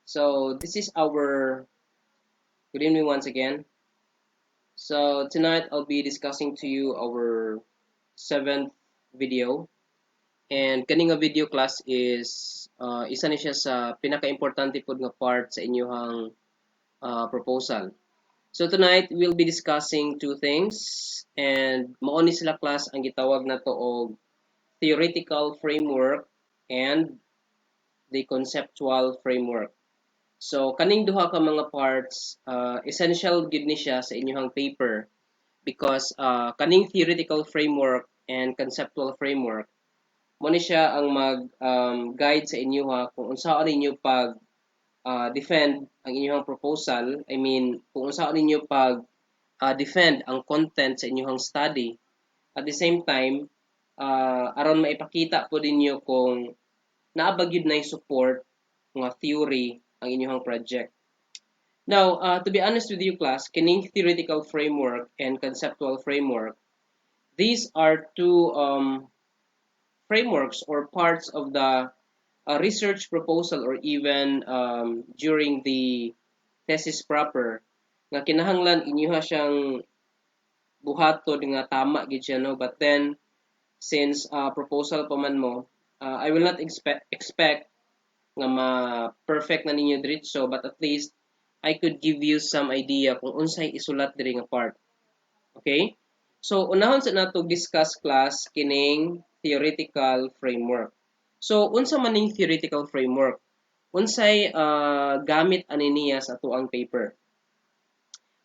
So this is our good evening once again. So tonight I'll be discussing to you our seventh video. And kaning nga video class is isa ni siya sa pinaka-importante pod nga part sa inyong proposal. So tonight we'll be discussing two things and mao ni sila class ang gitawag nato og theoretical framework and the conceptual framework. So kaning duha ka mga parts essential gid ni siya sa inyong paper because kaning theoretical framework and conceptual framework mo ni siya ang mag guide sa inyo kung unsaon ninyo pag defend ang inyong proposal. I mean, kung unsaon ninyo pag defend ang content sa inyong study. At the same time, aron maipakita po ninyo kung naabag yun na support nga theory ang inyong project. Now, to be honest with you class, kining theoretical framework and conceptual framework, these are two frameworks or parts of the research proposal or even during the thesis proper nga kinahanglan inyo siyang buhaton nga tama gid siya no, but then since proposal pa man mo, I will not expect nga ma-perfect na ninyo diretso, but at least I could give you some idea kung unsay isulat diri nga part. Okay? So, unahon sa nato discuss class kining theoretical framework. So, unsa man ning theoretical framework? Unsay gamit ani niya sa atuang paper?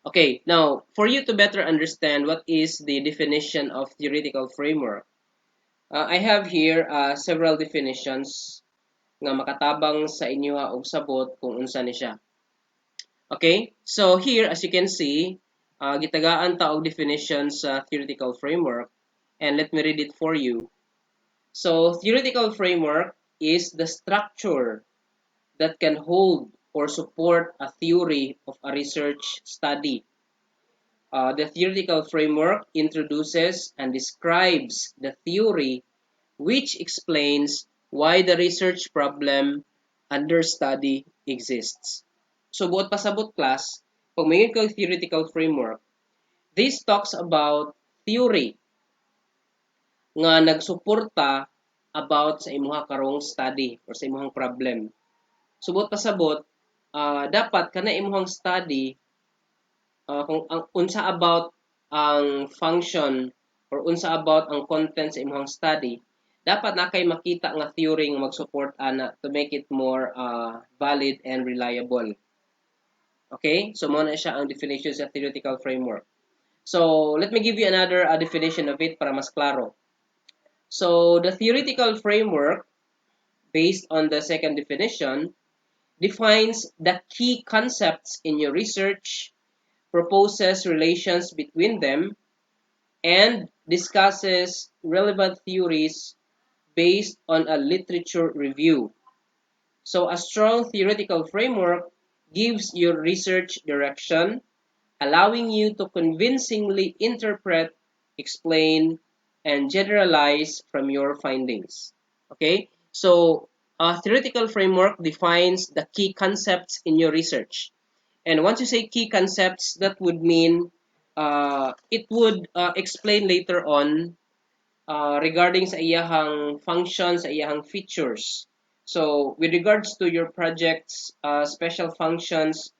Okay, now, for you to better understand what is the definition of theoretical framework, I have here several definitions nga makatabang sa inyo og sabot kung unsa ni siya. Okay, so here as you can see, gitagaan ta og definitions sa theoretical framework, and let me read it for you. So theoretical framework is the structure that can hold or support a theory of a research study. The theoretical framework introduces and describes the theory which explains why the research problem under study exists. So, buot pasabot class, pag mayroon kang theoretical framework, this talks about theory nga nagsuporta about sa imuha karong study or sa imuhang problem. So, buot pasabot, dapat kana imuhang study kung unsa about ang function or unsa about ang content sa imuhang study, dapat na kay makita nga theory nga mag-support ana to make it more valid and reliable. Okay? So, muna siya ang definition sa theoretical framework. So, let me give you another definition of it para mas klaro. So, the theoretical framework, based on the second definition, defines the key concepts in your research, proposes relations between them, and discusses relevant theories based on a literature review. So, a strong theoretical framework gives your research direction, allowing you to convincingly interpret, explain, and generalize from your findings. Okay? So, a theoretical framework defines the key concepts in your research. And once you say key concepts, that would mean it would explain later on regarding sa iyahang functions, sa iyahang features. So, with regards to your project's special functions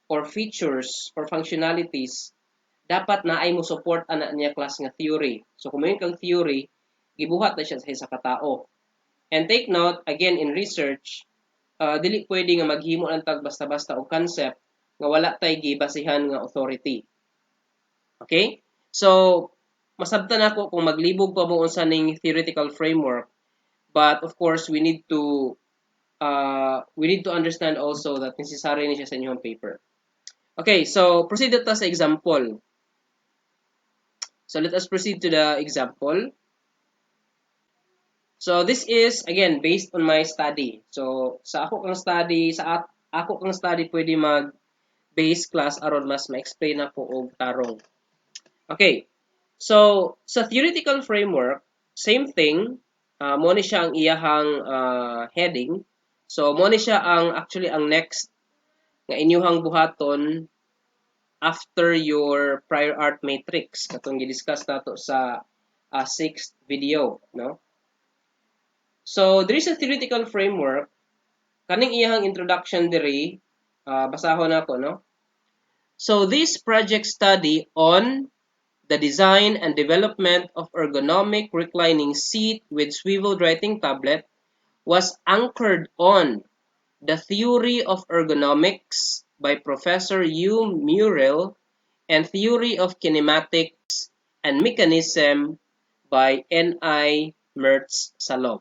or features or functionalities, dapat na ay mo support ana niya class nga theory. So, kung mayroon kang theory, gibuhat na siya sa isa katao. And take note, again, in research, dili pwede nga maghimo lang tag basta-basta o concept nga wala tay gibasihan nga authority. Okay? So, masabtan ako kung maglibog pa mo unsa ning theoretical framework, but of course we need to understand also that necessary ni siya sa inyong paper. Okay, so proceed ta sa example. So let us proceed to the example. So this is again based on my study. So sa ako kang study, pwede mag base class aron mas ma-explain ako og tarong. Okay. So sa theoretical framework, same thing, mo ni siya ang iyahang heading. So mo ni siya ang next nga inyuhang buhaton after your prior art matrix katong gi-discuss nato sa sixth video, no? So there is a theoretical framework kaning iyang introduction diri, basahon nako, no? So this project study on the design and development of ergonomic reclining seat with swiveled writing tablet was anchored on the theory of ergonomics by Professor Hugh Murrell and theory of kinematics and mechanism by N.I. Mertz-Salov.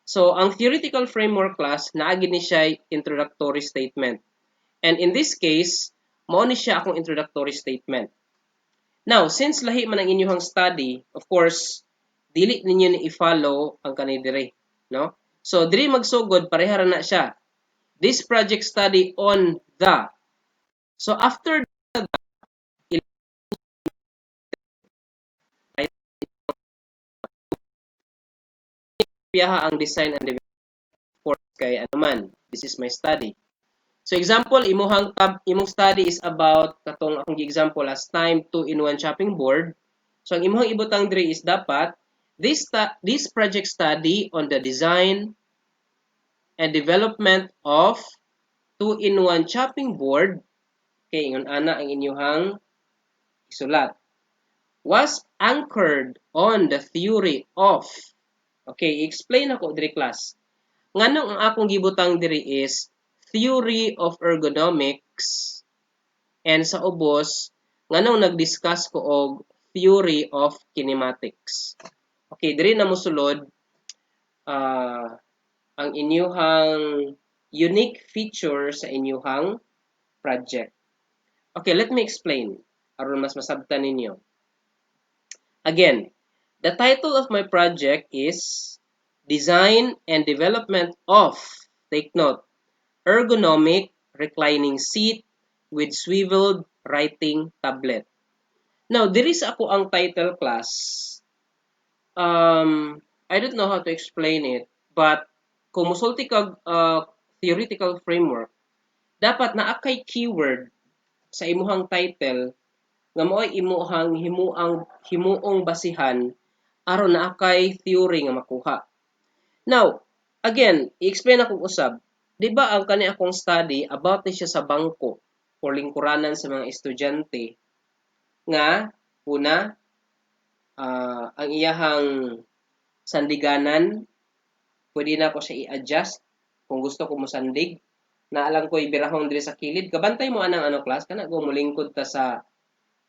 So, ang theoretical framework class, naagi ni siya introductory statement. And in this case, mao ni siya akong introductory statement. Now, since lahi man ang inyong study, of course, dili ninyo ni i-follow ang kanay dire, no? So, diri magsugod, pareha na siya. This project study on the. So, after that, piyaha ang design and development course kay anuman. This is my study. So example, imong study is about katong akong example last time 2-in-1 chopping board. So ang imong ibutang diri is dapat this project study on the design and development of 2-in-1 chopping board, okay, ingon ana ang inyuhang isulat, was anchored on the theory of, okay, explain ako diri class. Nganong ang akong gibutang diri is theory of ergonomics, and sa ubos nganong nag-discuss ko og theory of kinematics. Okay, diri na mosulod ang inyuhang unique feature sa inyuhang project. Okay, let me explain aron mas masabtan ninyo. Again, the title of my project is Design and Development of, take note, ergonomic reclining seat with swiveled writing tablet. Now, there is ako ang title class. I don't know how to explain it, but kung musulti kag theoretical framework, dapat na akay keyword sa imuhang title nga mo'y imuhang himuong basihan aron na akay theory nga makuha. Now, again, i-explain akong usab. Di ba ang kani akong study about ni siya sa bangko o lingkuranan sa mga estudyante nga una ang iyahang sandiganan, pwede na ko siya i-adjust kung gusto ko mo sandig. Naalang ko ibirahon diri sa kilid. Kabantay mo anang class kana go mulingkod ta sa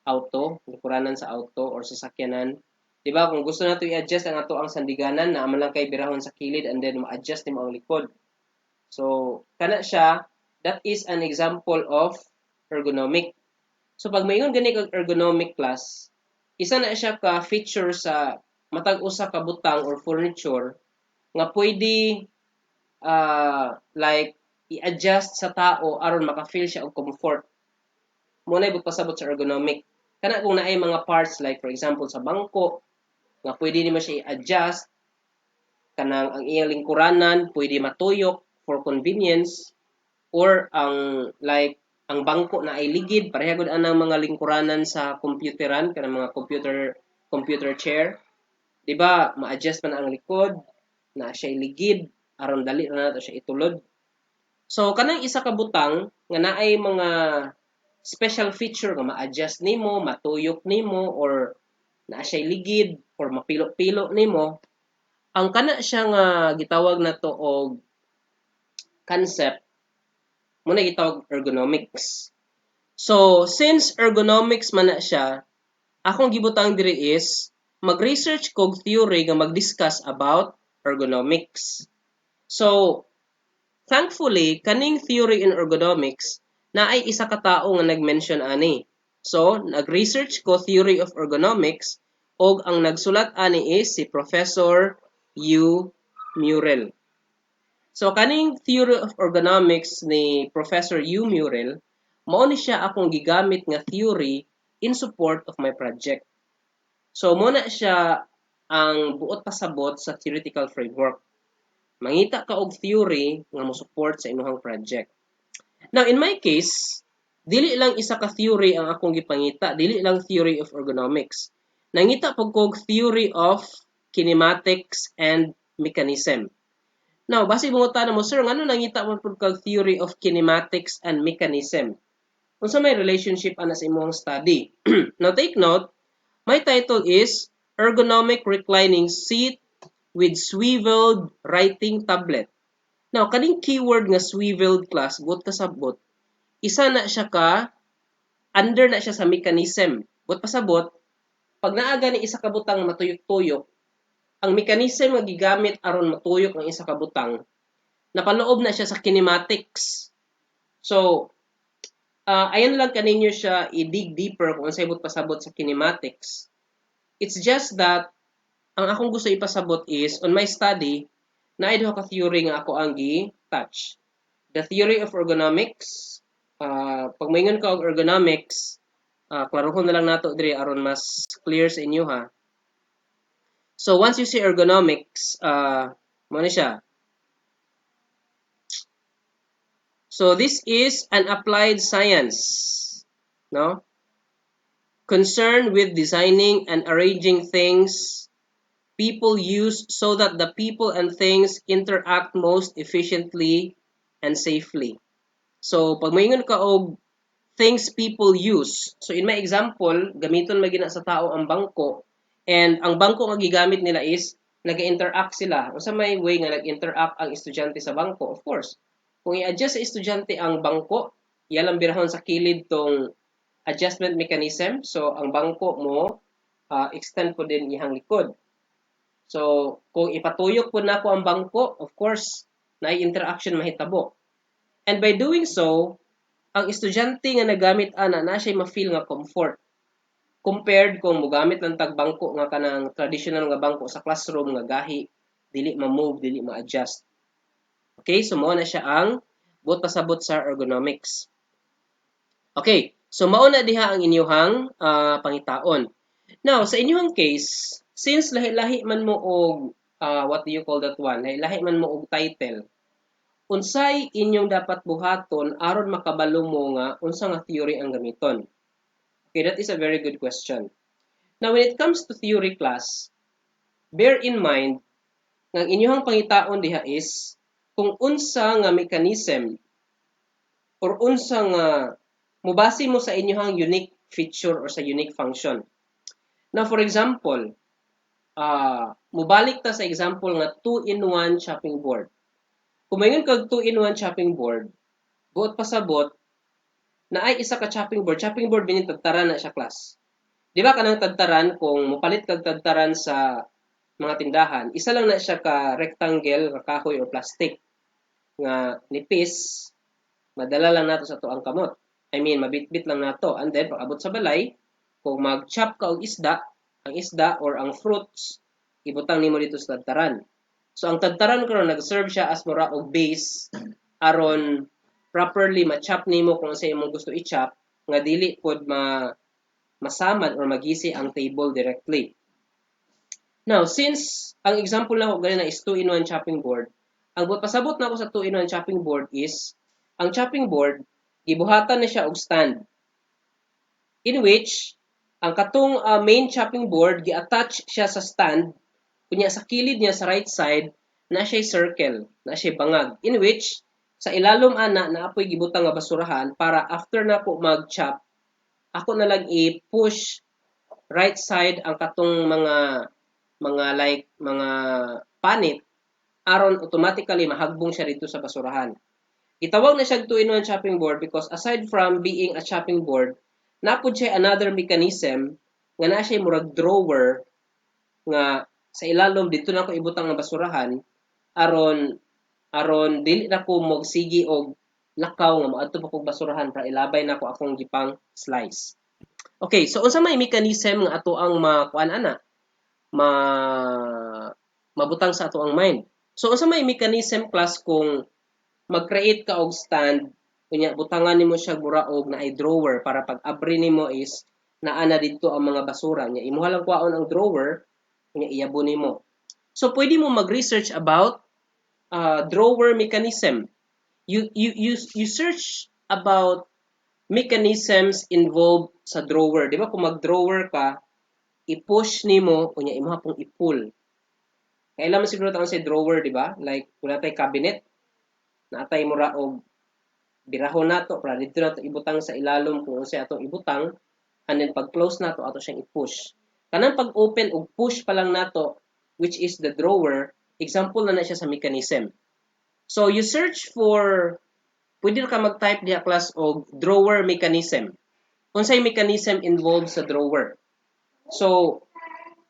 auto, lingkuranan sa auto or sa sakyanan. Diba, kung gusto nato i-adjust ang ato ang sandiganan, na man lang kay birahon sa kilid and then ma-adjust ni mo ang likod. So, kana siya, that is an example of ergonomic. So, pag mayroon gani kag ergonomic class, isa na siya ka feature sa matag usa ka butang or furniture nga pwede like i-adjust sa tao aron maka-feel siya og comfort. Muna ibig pasabot sa ergonomic. Kana kung naay mga parts like for example sa bangko, nga pwede nimo siya i-adjust, kanang ang iyang lingkuranan pwede matuyok for convenience, or ang like ang bangko na ay ligid, pareha gud anang mga lingkuranan sa computeran, kanang mga computer chair. Di ba, ma-adjust man ang likod, na siya ligid, aron dali na nato siya itulod. So, kanang isa ka butang, nga naay mga special feature nga ma-adjust nimo, matuyok nimo, or na siya ligid or mapilo-pilo nimo, ang kana siya nga gitawag nato og concept mo na gitawag ergonomics. So since ergonomics man na siya, akong gibutang diri is mag-research kog theory nga mag-discuss about ergonomics. So thankfully kaning theory in ergonomics na ay isa ka tawo nga nag-mention ani. So nag-research ko theory of ergonomics, og ang nagsulat ani is si Professor Hugh Murrell. So kaning theory of ergonomics ni Professor Hugh Murrell, mao ni siya akong gigamit nga theory in support of my project. So mo na siya ang buot pasabot sa theoretical framework. Mangita ka og theory nga mo support sa imong project. Now, in my case, dili lang isa ka theory ang akong gipangita, dili lang theory of ergonomics. Nangita po kog theory of kinematics and mechanism. Now, base bungutan mo, sir, ngano nangita mo po kog theory of kinematics and mechanism? Unsa may relationship ana sa imong study? Now, take note, my title is Ergonomic Reclining Seat with Swiveled Writing Tablet. Now, kaning keyword nga swiveled class, but kasabot, isa na siya ka, under na siya sa mechanism. But pasabot, pag naaga ni isa ka butang matuyok-tuyok, ang mechanism nga gigamit aron matuyok ang isa ka butang, napaloob na siya sa kinematics. So, ayan lang kaninyo siya i-dig deeper kung unsay but pasabot sa kinematics. It's just that, ang akong gusto ipasabot is, on my study, naay duha ka theory nga ako ang gi-touch. The theory of ergonomics, pag maingon ka og ergonomics, klarohon na lang nato diri aron mas clear sa inyo ha. So once you see ergonomics, mo na siya. So this is an applied science, no? Concerned with designing and arranging things people use so that the people and things interact most efficiently and safely. So pag maingon ka og things people use. So in my example, gamiton magina sa tao ang bangko, and ang bangko nga gigamit nila is nag-interact sila. Unsa may way nga nag-interact ang estudyante sa bangko? Of course, kung i-adjust sa estudyante ang bangko, iyalang birahon sa kilid tong adjustment mechanism. So ang bangko mo extend po din ihang likod. So kung ipatuyok po nako ang bangko, of course, na interaction mahitabo. And by doing so, ang estudyante nga nagamit ana na siya ma-feel nga comfort compared kung mogamit lang tag bangko nga kanang traditional nga bangko sa classroom nga gahi, dili ma-move, dili ma-adjust. Okay, so mao na siya ang buot pasabot sa ergonomics. Okay, so mao na diha ang inyuhang pangitaon. Now, sa inyuhang case, since lahi-lahi man mo og what do you call that one? Lahi-lahi man mo og title, unsay inyong dapat buhaton aron makabalo mo nga unsa nga theory ang gamiton? Okay, that is a very good question. Now, when it comes to theory class, bear in mind nga ang inyong pangitaon diha is kung unsa nga mechanism or unsa nga mubase mo sa inyong unique feature or sa unique function. Now, for example, mubalik ta sa example nga 2-in-1 chopping board. Kung mayon kag 2-in-1 chopping board, buot pasabot na ay isa ka chopping board binin tagtaran na siya class. Di ba kanang tagtaran kung mupalit kag tagtaran sa mga tindahan, isa lang na siya ka rectangle, ka kahoy or plastic nga nipis, madala lang nato sa tuang kamot. I mean, mabitbit lang nato. And then pag abot sa balay, kung mag-chop ka og isda, ang isda or ang fruits, ibutang nimo dito sa tagtaran. So ang tagtaran karon nag-serve siya as mura og base aron properly ma-chop nimo kung sa imong gusto i-chop nga dili pod masamad or magisi ang table directly. Now, since ang example na ko ganina is 2-in-1 chopping board, ang pasabot na ako sa 2-in-1 chopping board is ang chopping board gibuhatan na siya og stand in which ang katong main chopping board gi-attach siya sa stand kunya sa kilid niya sa right side na siya circle, na siya bangag, in which sa ilalom ana naapoy gibutang nga basurahan para after nako mag-chop, ako na lang i-push right side ang katong mga panit aron automatically mahagbong siya dito sa basurahan. Gitawag na siya 2-in-1 chopping board because aside from being a chopping board, napod siya another mechanism nga na siya murag drawer nga sa ilalom dito na ko ibutang nga basurahan aron dili na ko mogsigi og lakaw nga moadto pa kog basurahan para ilabay na ko akong gipang slice. Okay, so unsa may mechanism nga ato ang makuan ana mabutang sa ato ang mind. So unsa may mechanism class kung mag-create ka og stand kunya butangan nimo siya mura og naay drawer para pag abri nimo is naa na didto ang mga basura nya imuha lang kuhaon ang drawer kunya iyabo nimo. So pwede mo mag-research about drawer mechanism. You search about mechanisms involved sa drawer. Di ba kung mag-drawer ka, i-push nimo unya imo pong i-pull. Kailan man siguro taon sa drawer, di ba? Like kung natay cabinet, natay mura og birahon nato para dito nato ibutang sa ilalom kung unsay atong ibutang, and then pag close nato ato siyang i-push. Kanang pag open og push pa lang nato, which is the drawer, example na siya sa mechanism. So you search for, pwede ka mag-type diha class og drawer mechanism. Unsay mechanism involved sa drawer. So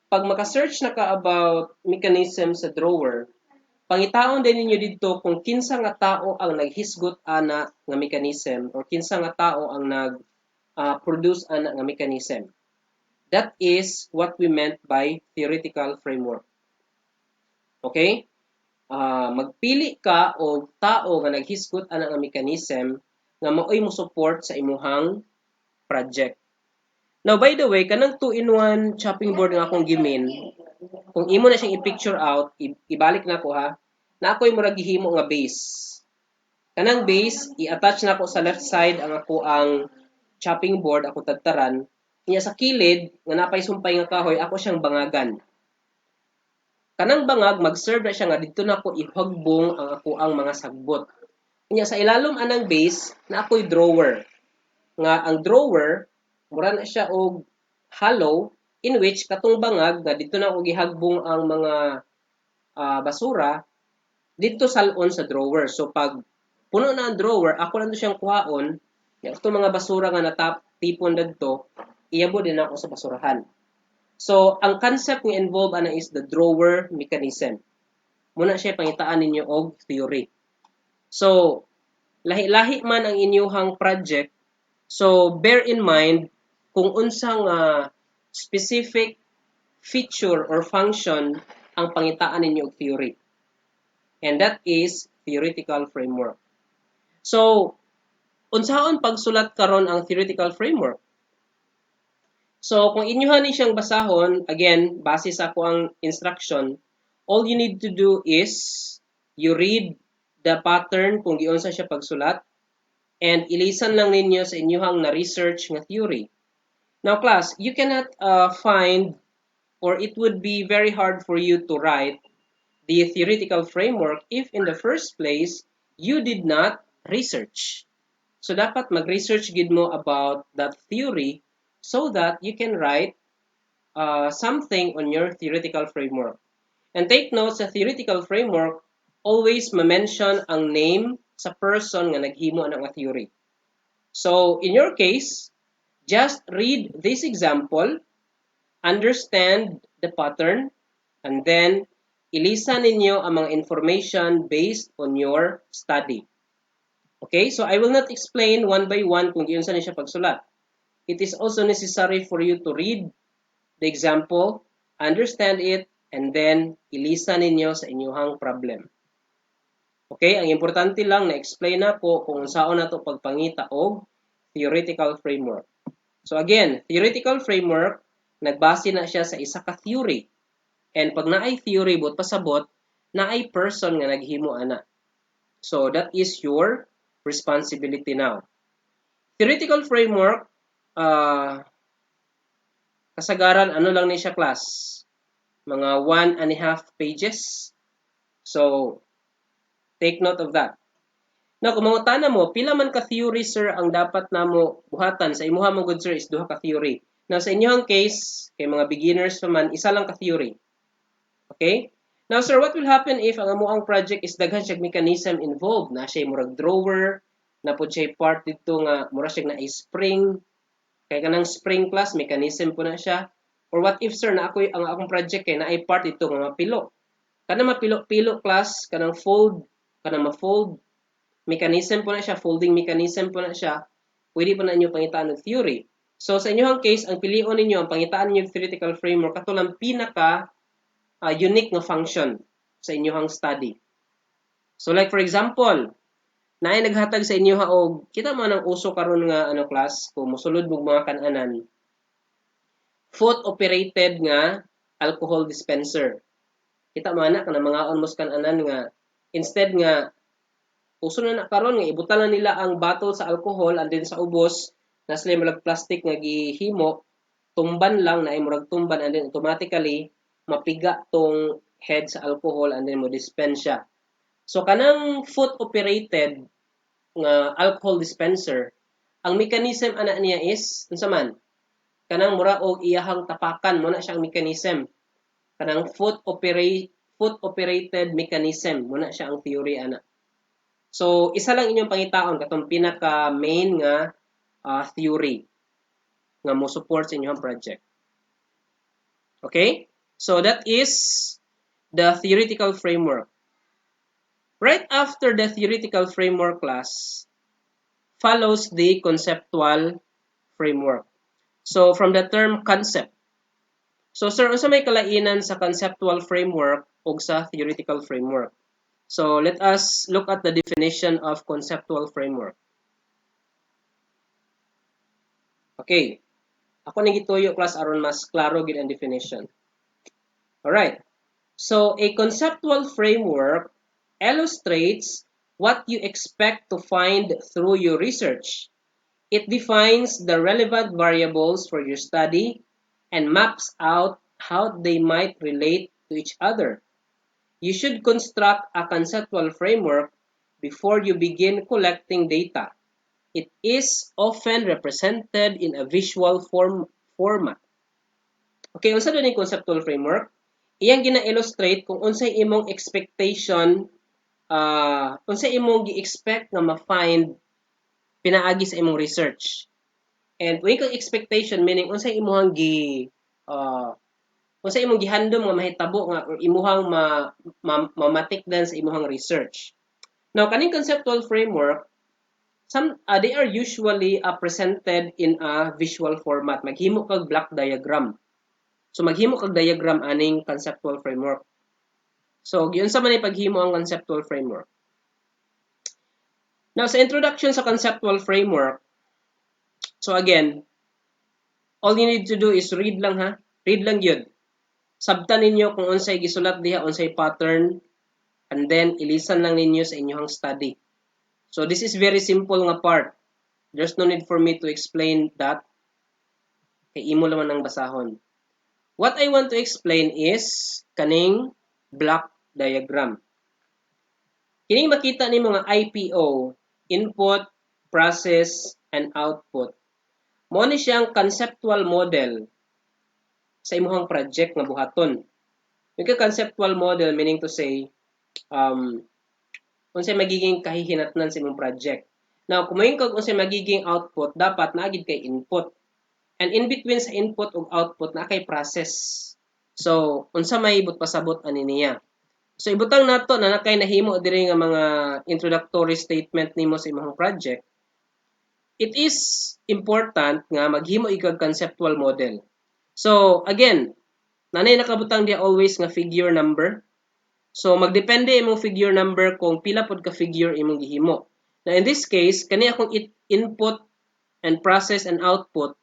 pag maka-search na ka about mechanism sa drawer, pangitaon din ninyo dito kung kinsa nga tao ang naghisgot ana nga mechanism or kinsa nga tao ang nag-produce ana nga mechanism. That is what we meant by theoretical framework. Okay? Magpili ka o tao nga naghisgot ana nga mechanism nga maoy mo support sa imuhang project. Now, by the way, kanang 2-in-1 chopping board nga akong gimin, kung imo na siyang i-picture out, ibalik na ko ha, na ako'y murag gihimo nga base. Kanang base, i-attach na ko sa left side ang ako ang chopping board, ako tagtaran. Kanya sa kilid, nga napay sumpay nga kahoy, ako siyang bangagan. Kanang bangag, mag-serve na siya nga dito na ko ihagbong ang ako ang mga sagbot. Kanya sa ilalom anang base, na ako'y drawer. Nga ang drawer, mura na siya og hollow, in which katong bangag nga dito na ko gihagbong ang mga basura dito salon sa drawer. So pag puno na ang drawer, ako lang siyang kuhaon, itong mga basura nga natapon dito, iyabo din ako sa basurahan. So ang concept nga involved ana is the drawer mechanism. Muna siya pangitaan ninyo og theory. So lahi-lahi man ang inyuhang project, so bear in mind kung unsang specific feature or function ang pangitaan ninyo og theory. And that is theoretical framework. So, unsaon pagsulat karon ang theoretical framework? So, kung inyohan ni siyang basahon, again, base sa ako ang instruction, all you need to do is you read the pattern kung giunsa siya pagsulat and ilisan lang ninyo sa inyohang na-research nga theory. Now, class, you cannot find or it would be very hard for you to write the theoretical framework if in the first place you did not research. So dapat mag-research gid mo about that theory so that you can write something on your theoretical framework. And take note sa theoretical framework, always ma-mention ang name sa person nga naghimo ng theory. So in your case, just read this example, understand the pattern, and then ilisan ninyo ang mga information based on your study. Okay, so I will not explain one by one kung giunsa ni siya pagsulat. It is also necessary for you to read the example, understand it, and then ilisan ninyo sa inyuhang problem. Okay, ang importante lang na explain na ko kung saan na to pagpangita og theoretical framework. So again, theoretical framework, nagbase na siya sa isa ka theory. And pag naay theory bot pasabot, naay person nga naghimo ana. So that is your responsibility now. Theoretical framework, kasagaran ano lang ni siya class? Mga 1.5 pages. So take note of that. Now, kung mangutana mo, pila man ka theory, sir, ang dapat namo buhatan sa imuha mo good sir is duha ka theory. Now, sa inyong case, kay mga beginners pa man, isa lang ka theory. Okay? Now, sir, what will happen if ang amuang project is daghan siyang mechanism involved? Na siya murag drawer, na po siya part dito nga, mura siya na spring, kaya kanang spring class, mechanism po na siya. Or what if, sir, na ako ang akong project kay na ay part dito nga mapilo. Kanang mapilo-pilo class, kanang fold, kanang ma-fold, mechanism po na siya, folding mechanism po na siya, pwede po na inyo pangitaan ng theory. So, sa inyong case, ang pilion ninyo, ang pangitaan ninyo theoretical framework, katulang pinaka unique na function sa inyong study. So, like for example, naay naghatag sa inyo og kita man ang uso karon nga class, kung mosulod mo mga kananan, foot-operated nga alcohol dispenser. Kita man na, kanang mga almost kananan nga Instead nga uso na karon nga ibutang na nila ang bottle sa alcohol and then sa ubos na sila murag plastic nga gihimo, tumban lang na murag tumban and then automatically mapiga tong head sa alcohol and then mo dispense siya. So kanang foot operated nga alcohol dispenser, ang mechanism ana niya is unsa man? Kanang mura og iyahang tapakan mo na siya ang mechanism. Kanang foot operated mechanism mo na siya ang theory ana. So, isa lang inyong pangitaon katong pinaka main nga theory nga mo support sa inyong project. Okay? So, that is the theoretical framework. Right after the theoretical framework class, follows the conceptual framework. So, from the term concept. So, sir, unsa may kalainan sa conceptual framework ug sa theoretical framework? So, let us look at the definition of conceptual framework. Okay. Ako na gituyo class aron mas klaro gid ang definition. Alright. So, a conceptual framework illustrates what you expect to find through your research. It defines the relevant variables for your study and maps out how they might relate to each other. You should construct a conceptual framework before you begin collecting data. It is often represented in a visual format. Okay, unsa do ni conceptual framework? Iyang gina-illustrate kung unsay imong expectation, unsay imong gi-expect nga ma-find pinaagi sa imong research. And when kang expectation meaning unsay imong unsay imong gihandom nga mahitabo nga or imuhang mamatikdan sa imong research. Now, kaning conceptual framework, they are usually presented in a visual format. Maghimo kag block diagram. So, maghimo kag diagram aning conceptual framework. So, giunsa man ay paghimo ang conceptual framework. Now, sa introduction sa conceptual framework, so again, all you need to do is read lang ha. Read lang yun. Sabtan ninyo kung unsay gisulat diha, unsay pattern, and then ilisan lang ninyo sa inyong study. So this is very simple nga part. There's no need for me to explain that. Kay imo naman ang basahon. What I want to explain is kaning block diagram. Kining makita nimo nga IPO, input, process, and output. Mao ni siyang conceptual model sa imong project nga buhaton. Yung conceptual model meaning to say unsay magiging kahihinatnan sa imong project. Now, kung may kag unsay magiging output, dapat naagid kay input. And in between sa input ug output na kay process. So, unsa may ibut pasabot ani niya. So, ibutang nato na nakay nahimo diri nga mga introductory statement nimo sa imong project. It is important nga maghimo ikag conceptual model. So, again, nanay nakabutang dia always nga figure number. So, magdepende imong figure number kung pila pod ka figure imong gihimo. Now, in this case, kani akong input and process and output,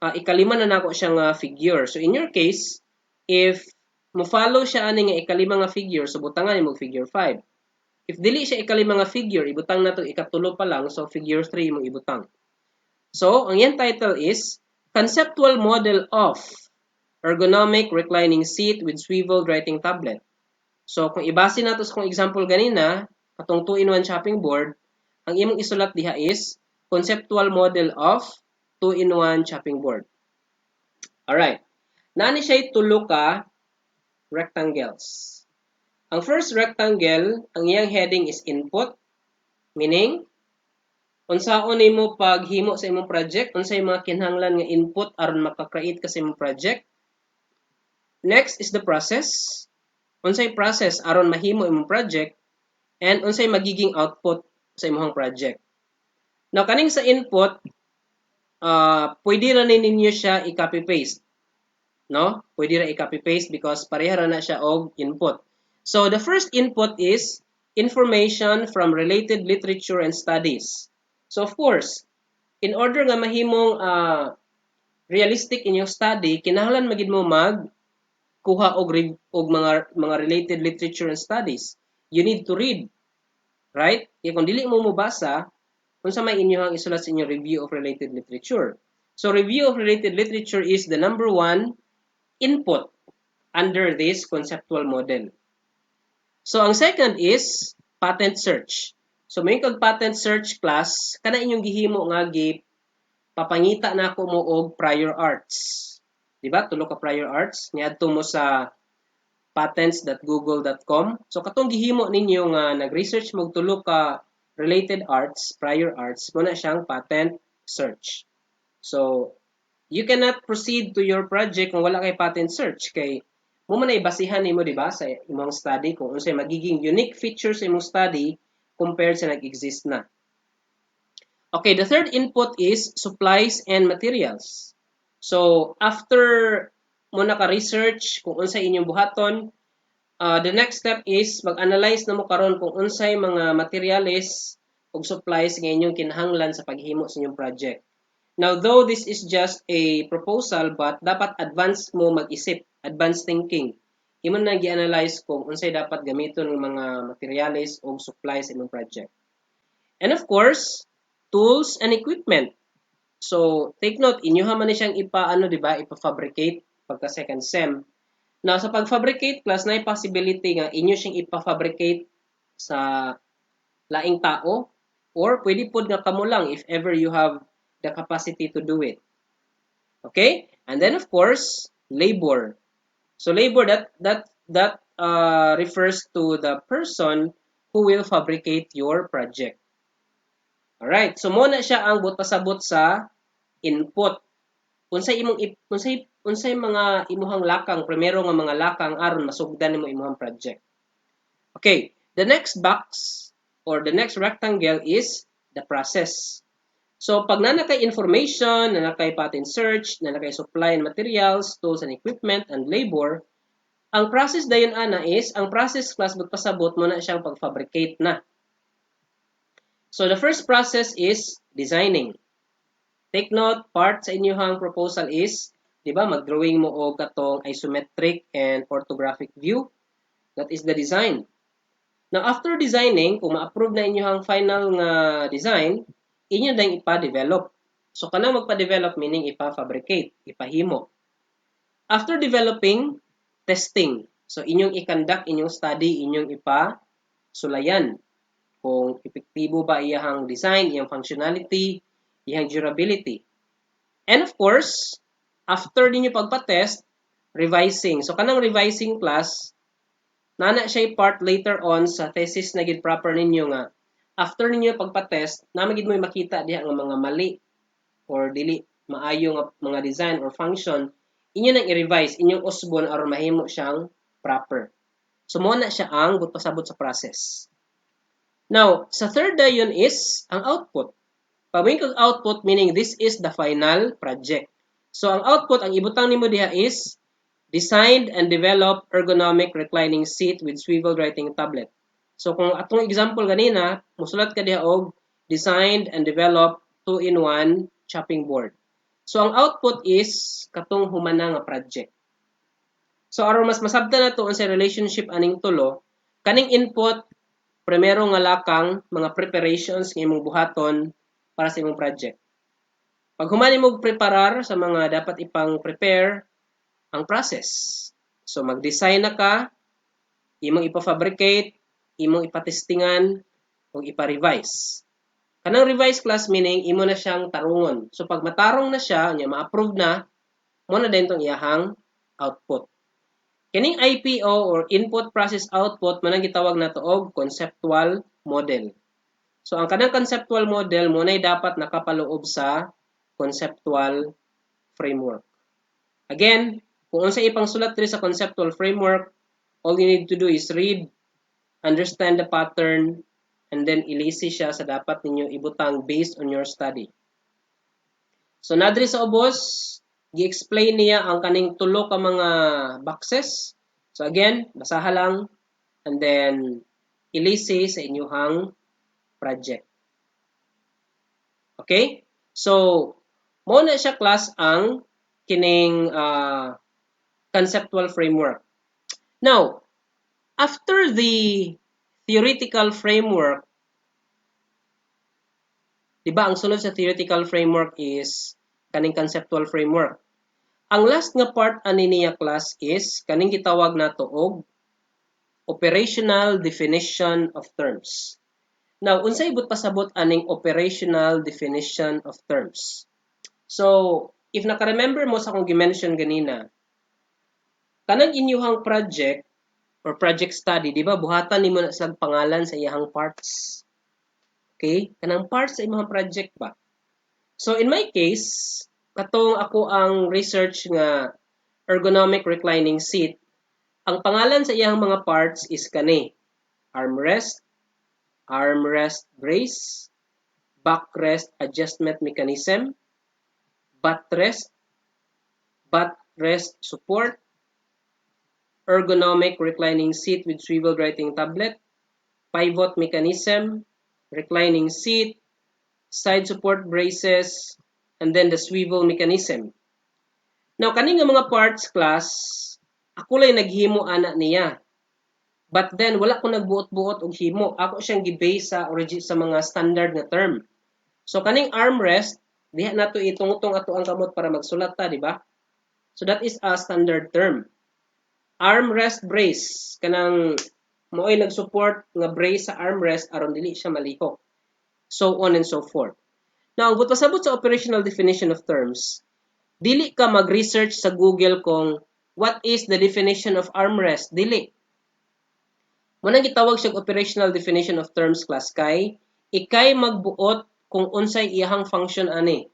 ikalima na nako siya nga figure. So, in your case, if mo-follow siya ani nga ikalima nga figure, so butangan imong figure 5. If dili siya ikalima nga figure, ibutang nato ikatulo pa lang, so figure 3 imong ibutang. So, ang yan title is Conceptual Model of Ergonomic Reclining Seat with Swiveled Writing Tablet. So, kung ibase nato sa kong example ganina, katong 2-in-1 chopping board, ang imong isulat diha is Conceptual Model of 2-in-1 chopping board. Alright. Nani siya tulo ka rectangles. Ang first rectangle, ang iyang heading is input, meaning, unsaon nimo paghimo sa imong project, unsay mga kinahanglan nga input aron maka-create ka sa imong project. Next is the process. Unsay process aron mahimo imong project and unsay magiging output sa imong project. Now, kaning sa input, pwede ra ninyo siya i-copy paste. No? Pwede ra i-copy paste because pareha ra na siya og input. So, the first input is information from related literature and studies. So, of course, in order nga mahimong realistic inyong study, kinahanglan magid mo kuha og mga related literature and studies. you need to read, right? Kaya kung dili mo mubasa, kung sa may inyong isulat sa inyong review of related literature. So review of related literature is the number one input under this conceptual model. So ang second is patent search. So may kag patent search class, kana inyong gihimo nga papangita na ako mo og prior arts. Diba? Tulo ka prior arts. Niadto mo sa patents.google.com. So katong gihimo ninyo nga nag-research mo tulo ka related arts, prior arts, mo na siyang patent search. So you cannot proceed to your project kung wala kay patent search kay mo man ay basihan nimo di ba sa imong study kung unsay magiging unique features sa imong study compared sa nag-exist na. Okay, the third input is supplies and materials. So after mo naka-research kung unsay inyong buhaton, the next step is mag-analyze na mo karon kung unsay mga materials ug supplies nga inyong kinahanglan sa paghimo sa inyong project. Now, though this is just a proposal, but dapat advance mo mag-isip, advanced thinking. Imo na gi-analyze kung unsay dapat gamiton ng mga materials o supplies sa imong project. And of course, tools and equipment. So, take note, inyoha man ni siyang ipa-fabricate pagka second sem. Now, sa pag-fabricate class, na possibility nga inyo siyang ipa-fabricate sa laing tao or pwede pod nga kamo lang if ever you have the capacity to do it. Okay? And then of course, labor. So labor that refers to the person who will fabricate your project. All right. So mo na siya ang pasabot sa input. Unsay mga imuhang lakang, primero nga mga lakang aron masugdan nimo imuhang project. Okay, the next box or the next rectangle is the process. So pag nanakay information, nanakay patent search, nanakay supply and materials, tools and equipment, and labor, ang process dayon ana is, ang process class magpasabot mo na siyang pag-fabricate na. So the first process is designing. Take note, part sa inyong proposal is, di ba, mag-drawing mo og katong isometric and orthographic view. That is the design. Now, after designing, kung ma-approve na inyong final nga design, inyo dahil ipa-develop. So, kanang magpa-develop meaning ipa-fabricate, ipahimo. After developing, testing. So, inyong i-conduct inyong study, inyong ipa-sulayan. Kung epektibo ba iyahang design, iyang functionality, iyang durability. And of course, after ninyo pagpa-test, revising. So, kanang revising class, nana siya part later on sa thesis na gid proper ninyo nga after ninyo pagpa-test na magid mo makita diha nga mga mali or dili maayo nga mga design or function inyo nang i-revise inyong usbon aron mahimo siyang proper. So mo na siya ang pasabot sa process. Now, sa third dayon is ang output. Pagwing kag output meaning this is the final project. So ang output ang ibutang nimo diha is designed and developed ergonomic reclining seat with swivel writing tablet. So kung atong example ganina, musulat ka diha og designed and developed 2-in-1 chopping board. So ang output is katong humana nga project. So aron mas masabtan nato unsay relationship aning tulo, kaning input primero nga lakang mga preparations nga imong buhaton para sa imong project. Pag humani mo preparar sa mga dapat ipang prepare ang process. So, mag-design na ka, imong ipa-fabricate, imong ipatestingan, o ipa-revise. Kanang revise class meaning, imo na siyang tarungon. So, pag matarong na siya, ma-approve na, mo na din itong iyahang output. Kining IPO or Input Process Output, manang gitawag na to og conceptual model. So, ang kanang conceptual model, mo na dapat nakapaloob sa conceptual framework. Again, kung unsa ipang sulat diri sa conceptual framework, all you need to do is read, understand the pattern, and then ilisi siya sa dapat ninyo ibutang based on your study. So, nadiri sa ubos, gi-explain niya ang kaning tulo ka mga boxes. So, again, basaha lang, and then ilisi sa inyong project. Okay? So, mo na siya class ang kining conceptual framework. Now, after the theoretical framework, di ba, ang sunod sa theoretical framework is kaning conceptual framework. Ang last nga part ani niya class is kaning gitawag nato og operational definition of terms. Now, unsay ibut pasabot aning operational definition of terms? So, if naka-remember mo sa akong gi-mention ganina, kanang inyuhang project or project study, di ba, buhatan nimo na silang pangalan sa iyahang parts. Okay? Kanang parts sa imong project ba? So, in my case, katong ako ang research nga ergonomic reclining seat, ang pangalan sa iyang mga parts is kani: armrest brace, backrest adjustment mechanism, buttrest support, ergonomic reclining seat with swivel writing tablet, pivot mechanism, reclining seat, side support braces, and then the swivel mechanism. Now, kani nga mga parts class, ako lang naghimo ana niya. But then, wala ko nagbuot-buot og himo. Ako siyang gibase sa mga standard na term. So, kaning armrest, diha nato itungtong ato ang kamot para magsulat ta, di ba? So, that is a standard term. Armrest brace, kanang mo'y nag-support nga brace sa armrest aron dili siya malihok. So on and so forth. Now, but pasabot sa operational definition of terms, dili ka mag-research sa Google kung what is the definition of armrest. Dili. Muna gitawag siya operational definition of terms class kay ikay magbuot kung unsay iyahang function ani.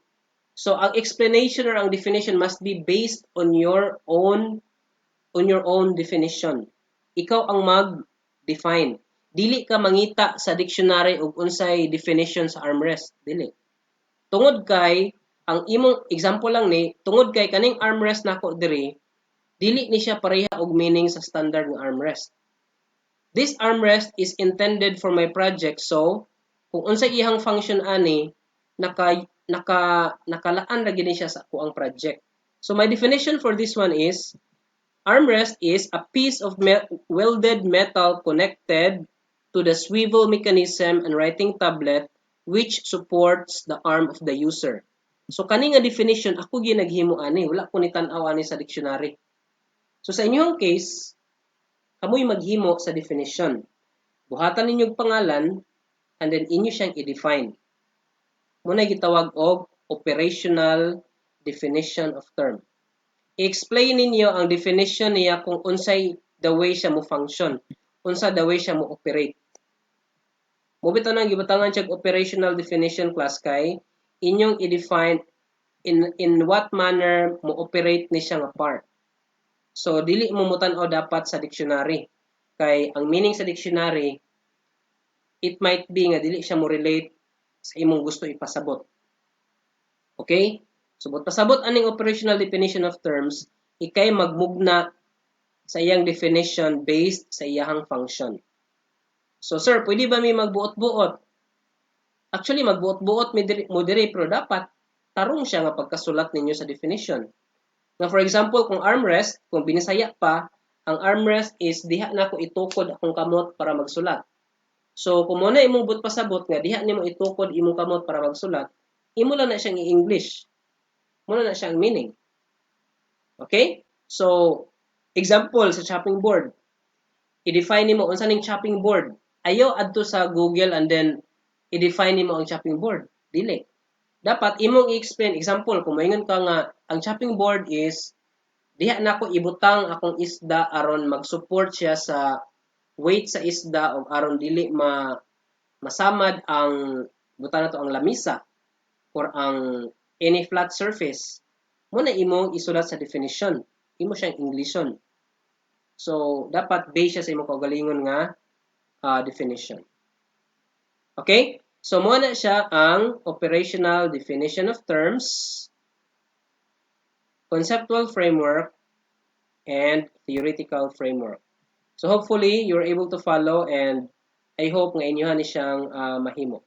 So ang explanation or ang definition must be based on your own definition. Ikaw ang mag-define. Dili ka mangita sa dictionary og unsay definition sa armrest. Dili. Tungod kay ang imong example lang ni, tungod kay kaning armrest nako diri, dili ni siya pareha og meaning sa standard nga armrest. This armrest is intended for my project, so kung unsay iyang function ani, nakalaan ra gid siya sa kuang project. So my definition for this one is armrest is a piece of welded metal connected to the swivel mechanism and writing tablet which supports the arm of the user. So kani nga definition ako ginaghimo ani, wala ko ni tan-aw ani sa dictionary. So sa inyong case, kamoy maghimo sa definition. Buhatan ninyong pangalan and then inyo siyang i-define. Muna gitawag og operational definition of term. I-explain ninyo ang definition niya kung unsay the way siya mo function, unsa the way siya mo operate. Mubito nang gibatangan siya operational definition class kay inyong i-define in what manner mo operate ni siya nga part. So, dili mo mutan-aw dapat sa dictionary. Kay ang meaning sa dictionary, it might be nga dili siya mo relate sa imong gusto ipasabot. Okay? So, but pasabot aning operational definition of terms, ikay magmugna sa iyang definition based sa iyahang function. So, sir, pwede ba may magbuot-buot? Actually, magbuot-buot mo diri, pero dapat tarong siya nga pagkasulat ninyo sa definition. Now, for example, kung armrest, kung binisaya pa, ang armrest is diha na ko itukod akong kamot para magsulat. So, kung muna imong but pasabot nga diha nimo itukod imong kamot para magsulat, imo lang na siyang i-English. Muna na siya ang meaning. Okay? So, example sa chopping board. I-define nimo unsa ning chopping board. Ayaw adto sa Google and then i-define nimo ang chopping board. Dili. Dapat imong i-explain. Example, kung maingon ka nga, ang chopping board is, diha na ko ibutang akong isda aron mag-support siya sa weight sa isda o aron dili masamad ang butang nato ang lamisa or ang any flat surface. Muna imong isulat sa definition. Imo siyang Englishon. So, dapat base siya sa imong kaugalingon nga definition. Okay? So, muna siya ang operational definition of terms, conceptual framework, and theoretical framework. So, hopefully, you're able to follow and I hope nga inyohan ni siyang mahimo.